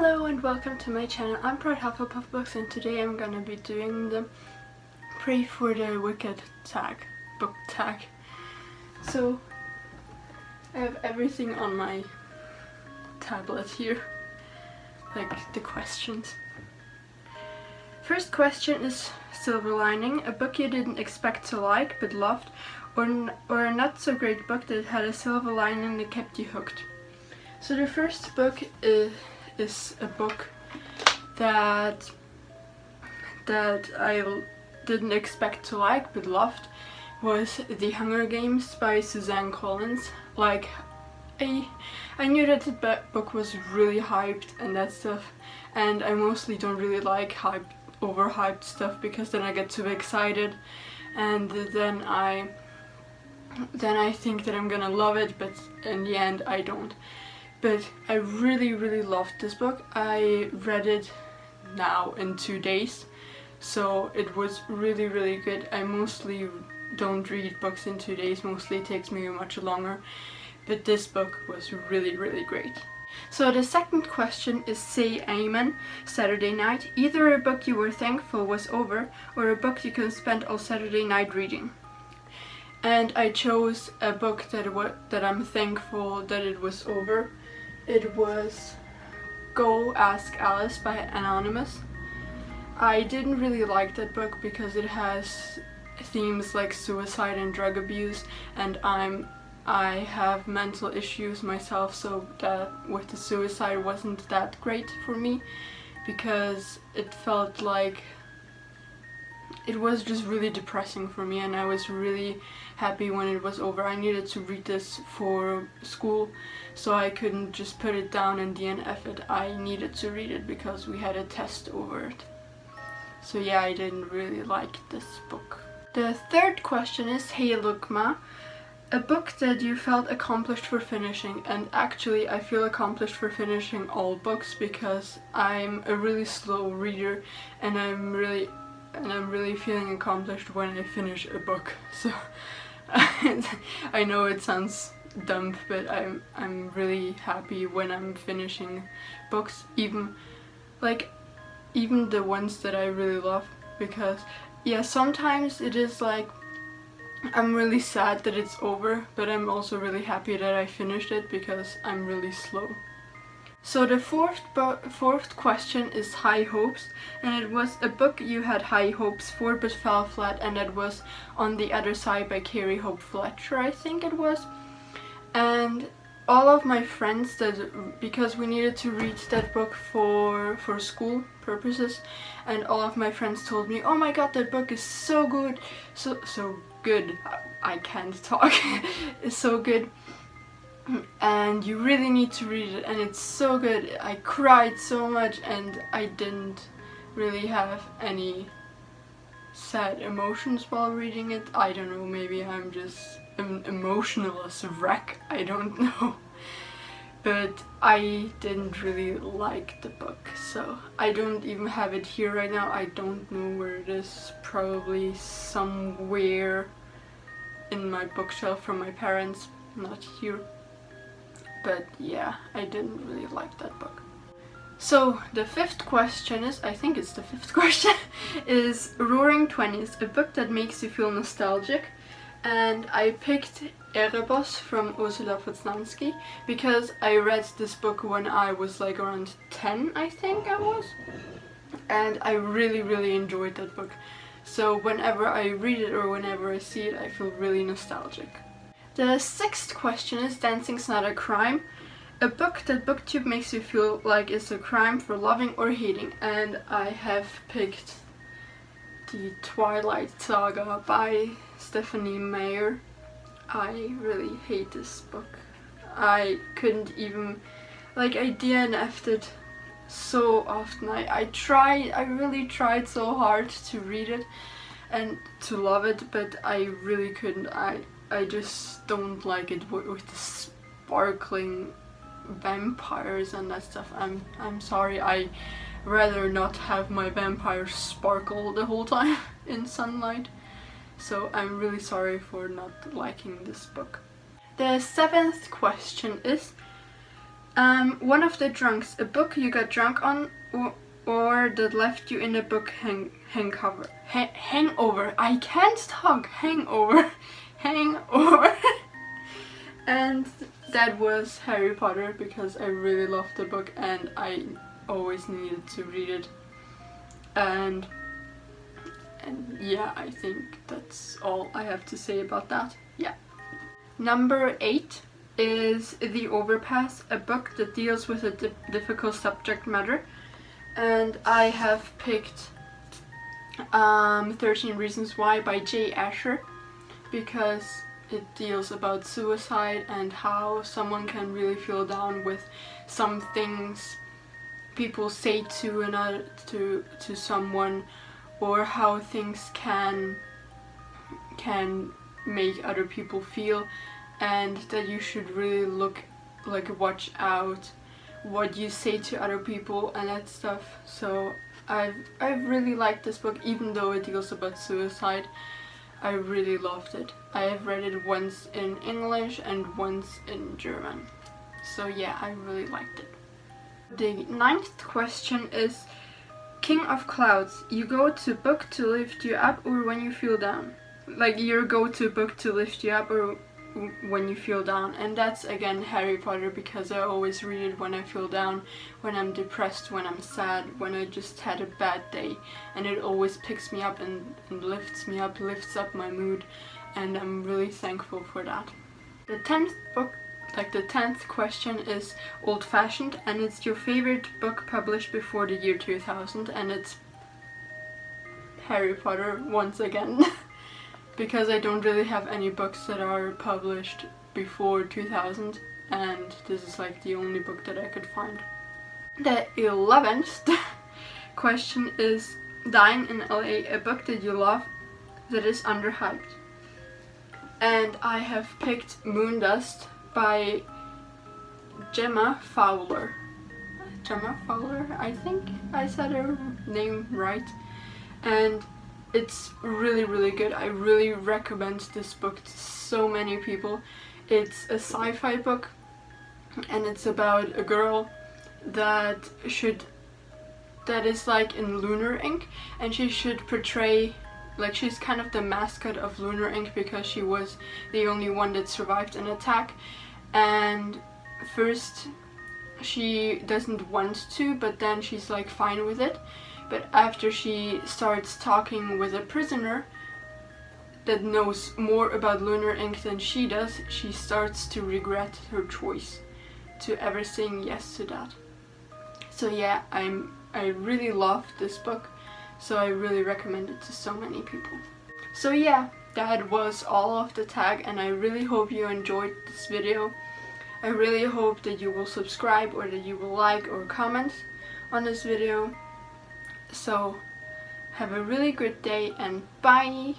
Hello and welcome to my channel. I'm proudhufflepuffbooks and today I'm gonna be doing the Pray for the Wicked book tag. So I have everything on my tablet here, like the questions. First question is Silver Lining, a book you didn't expect to like but loved, or a not so great book that had a silver lining that kept you hooked. So the first book is a book that I didn't expect to like but loved, was The Hunger Games by Suzanne Collins. Like, I knew that the book was really hyped and that stuff, and I mostly don't really like overhyped stuff because then I get too excited and then I think that I'm gonna love it, but in the end I don't. But I really loved this book. I read it now in 2 days, so it was really good. I mostly don't read books in 2 days, mostly it takes me much longer, but this book was really great. So the second question is Say Amen, Saturday Night, either a book you were thankful was over or a book you can spend all Saturday night reading. And I chose a book that I'm thankful that it was over. It was Go Ask Alice by Anonymous. I didn't really like that book because it has themes like suicide and drug abuse, and I have mental issues myself, so that with the suicide wasn't that great for me because it felt like it was just really depressing for me, and I was really happy when it was over. I needed to read this for school, so I couldn't just put it down and DNF it. I needed to read it because we had a test over it. So yeah, I didn't really like this book. The third question is Hey Look Ma, a book that you felt accomplished for finishing. And actually I feel accomplished for finishing all books because I'm a really slow reader, and I'm really feeling accomplished when I finish a book. So I know it sounds dumb, but I'm really happy when I'm finishing books, even the ones that I really love, because yeah, sometimes it is like I'm really sad that it's over, but I'm also really happy that I finished it because I'm really slow. So the fourth question is High Hopes, and it was a book you had high hopes for but fell flat, and that was On the Other Side by Carrie Hope Fletcher, I think it was. And all of my friends, because we needed to read that book for school purposes, and all of my friends told me, oh my god, that book is so good, so good, I can't talk, it's so good. And you really need to read it, and it's so good. I cried so much, and I didn't really have any sad emotions while reading it. I don't know, maybe I'm just emotional as a wreck, I don't know. But I didn't really like the book, so I don't even have it here right now. I don't know where it is, probably somewhere in my bookshelf from my parents, not here. But yeah, I didn't really like that book. So the fifth question is, I think it's the fifth question, is Roaring Twenties, a book that makes you feel nostalgic. And I picked Erebos from Ursula Poznanski because I read this book when I was like around 10, I think I was. And I really enjoyed that book. So whenever I read it or whenever I see it, I feel really nostalgic. The sixth question is Dancing's Not a Crime, a book that BookTube makes you feel like it's a crime for loving or hating. And I have picked The Twilight Saga by Stephanie Meyer. I really hate this book. I couldn't even, I DNF'd it so often. I really tried so hard to read it and to love it, but I really couldn't. I just don't like it with the sparkling vampires and that stuff. I'm sorry, I rather not have my vampires sparkle the whole time in sunlight. So I'm really sorry for not liking this book. The seventh question is One of the drunks, a book you got drunk on, or that left you in a book hangover. I can't talk. Hangover. Hangover. And that was Harry Potter, because I really loved the book and I always needed to read it. And yeah, I think that's all I have to say about that. Yeah. Number 8 is The Overpass, a book that deals with a difficult subject matter. And I have picked 13 Reasons Why by J. Asher, because it deals about suicide and how someone can really feel down with some things people say to another, to someone, or how things can make other people feel, and that you should really watch out what you say to other people and that stuff. So I've really liked this book, even though it deals about suicide. I really loved it. I have read it once in English and once in German. So yeah, I really liked it. The 9th question is, King of Clouds, you go to book to lift you up or when you feel down? Like your go-to book to lift you up or when you feel down. And that's again Harry Potter, because I always read it when I feel down, when I'm depressed, when I'm sad, when I just had a bad day, and it always picks me up and lifts me up, lifts up my mood, and I'm really thankful for that. The 10th book, the 10th question is Old Fashioned, and it's your favorite book published before the year 2000, and it's Harry Potter once again. Because I don't really have any books that are published before 2000, and this is like the only book that I could find. The 11th question is Dying in LA, a book that you love that is underhyped. And I have picked Moondust by Gemma Fowler. Gemma Fowler, I think I said her name right. And it's really, really good. I really recommend this book to so many people. It's a sci-fi book, and it's about a girl that is like in Lunar Inc. and she should portray, like, she's kind of the mascot of Lunar Inc. because she was the only one that survived an attack. And first she doesn't want to, but then she's like fine with it. But after she starts talking with a prisoner that knows more about Lunar Inc. than she does, she starts to regret her choice to ever saying yes to that. So yeah, I really love this book, so I really recommend it to so many people. So yeah, that was all of the tag, and I really hope you enjoyed this video. I really hope that you will subscribe, or that you will like or comment on this video. So have a really good day, and bye!